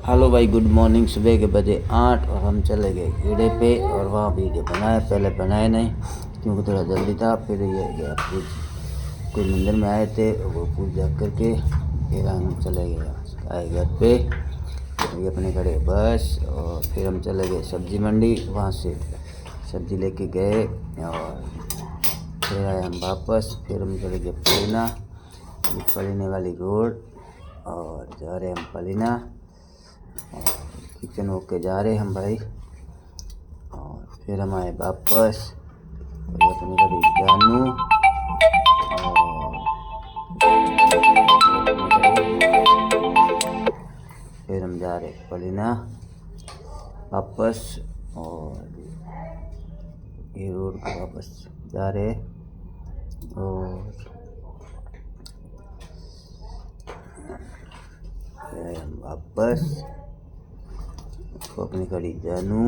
Hello भाई, good morning. सुबह के बजे 8 और हम चले गए गेड़े पे और वहाँ वीडियो बनाया। पहले बनाए नहीं क्योंकि थोड़ा जल्दी था। फिर ये गया कोई मंदिर में आए थे, वो पूजा करके फिर हम चले गए आए घर पे। ये अपने घरे बस और फिर हम चले गए सब्जी मंडी। वहाँ से सब्जी लेके गए और फिर आए हम वापस। फिर हम चले गए पलीना, पलीने वाली रोड और जा रहे हम पलीना और किचन होके जा रहे हम भाई। और फिर हम आए वापस और अपनी गाड़ी जानू और फिर हम जा रहे पलीना वापस। और ये रोड को वापस जा रहे और फिर हम वापस अपनी गाड़ी जानू।